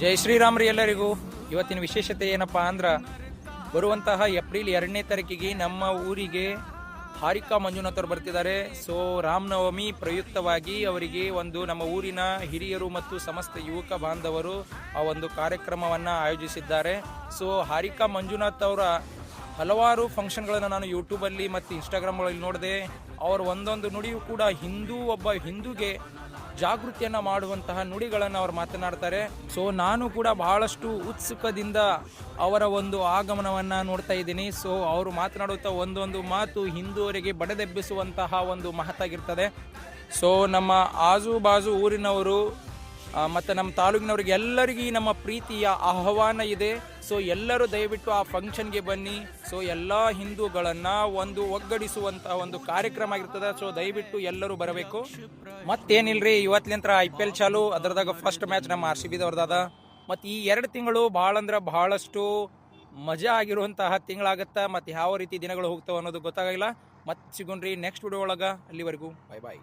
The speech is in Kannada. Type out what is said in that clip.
ಜೈ ಶ್ರೀರಾಮ್ ರೀ ಎಲ್ಲರಿಗೂ. ಇವತ್ತಿನ ವಿಶೇಷತೆ ಏನಪ್ಪಾ ಅಂದ್ರೆ ಬರುವಂತಹ ಏಪ್ರಿಲ್ 2ನೇ ತಾರೀಕಿಗೆ ನಮ್ಮ ಊರಿಗೆ ಹಾರಿಕಾ ಮಂಜುನಾಥ್ ಅವರು ಬರ್ತಿದ್ದಾರೆ. ಸೊ ರಾಮನವಮಿ ಪ್ರಯುಕ್ತವಾಗಿ ಅವರಿಗೆ ಒಂದು ನಮ್ಮ ಊರಿನ ಹಿರಿಯರು ಮತ್ತು ಸಮಸ್ತ ಯುವಕ ಬಾಂಧವರು ಆ ಒಂದು ಕಾರ್ಯಕ್ರಮವನ್ನು ಆಯೋಜಿಸಿದ್ದಾರೆ. ಸೊ ಹಾರಿಕಾ ಮಂಜುನಾಥ್ ಅವರ ಹಲವಾರು ಫಂಕ್ಷನ್ಗಳನ್ನು ನಾನು ಯೂಟ್ಯೂಬಲ್ಲಿ ಮತ್ತು ಇನ್ಸ್ಟಾಗ್ರಾಮ್ಗಳಲ್ಲಿ ನೋಡಿದೆ. ಅವರ ಒಂದೊಂದು ನುಡಿಯೂ ಕೂಡ ಒಬ್ಬ ಹಿಂದೂಗೆ ಜಾಗೃತಿಯನ್ನು ಮಾಡುವಂತಹ ನುಡಿಗಳನ್ನು ಅವರು ಮಾತನಾಡ್ತಾರೆ. ಸೊ ನಾನು ಕೂಡ ಬಹಳಷ್ಟು ಉತ್ಸುಕದಿಂದ ಅವರ ಒಂದು ಆಗಮನವನ್ನು ನೋಡ್ತಾ ಇದ್ದೀನಿ. ಸೊ ಅವರು ಮಾತನಾಡುತ್ತಾ ಒಂದೊಂದು ಮಾತು ಹಿಂದೂವರಿಗೆ ಬಡದೆಬ್ಬಿಸುವಂತಹ ಒಂದು ಮಹತ್ತಾಗಿರ್ತದೆ. ಸೊ ನಮ್ಮ ಆಜು ಬಾಜು ಊರಿನವರು ಮತ್ತು ನಮ್ಮ ತಾಲೂಕಿನವ್ರಿಗೆ ಎಲ್ಲರಿಗೂ ನಮ್ಮ ಪ್ರೀತಿಯ ಆಹ್ವಾನ ಇದೆ. ಸೊ ಎಲ್ಲರೂ ದಯವಿಟ್ಟು ಆ ಫಂಕ್ಷನ್ಗೆ ಬನ್ನಿ. ಸೊ ಎಲ್ಲ ಹಿಂದೂಗಳನ್ನು ಒಂದು ಒಗ್ಗಡಿಸುವಂಥ ಒಂದು ಕಾರ್ಯಕ್ರಮ ಆಗಿರ್ತದೆ. ಸೊ ದಯವಿಟ್ಟು ಎಲ್ಲರೂ ಬರಬೇಕು. ಮತ್ತೇನಿಲ್ರಿ, ಇವತ್ತಿನಿಂದ IPL ಚಾಲು. ಅದರದಾಗ ಫಸ್ಟ್ ಮ್ಯಾಚ್ ನಮ್ಮ RCB ದವ್ರದಾದ. ಮತ್ತು ಈ 2 ತಿಂಗಳು ಭಾಳ ಅಂದ್ರೆ ಬಹಳಷ್ಟು ಮಜಾ ಆಗಿರುವಂತಹ ತಿಂಗಳಾಗತ್ತೆ. ಮತ್ತು ಯಾವ ರೀತಿ ದಿನಗಳು ಹೋಗ್ತಾವೆ ಅನ್ನೋದು ಗೊತ್ತಾಗಿಲ್ಲ. ಮತ್ತೆ ಸಿಗೋಣ್ರಿ ನೆಕ್ಸ್ಟ್ ವಿಡಿಯೋ ಒಳಗೆ. ಅಲ್ಲಿವರೆಗೂ ಬಾಯ್ ಬಾಯ್.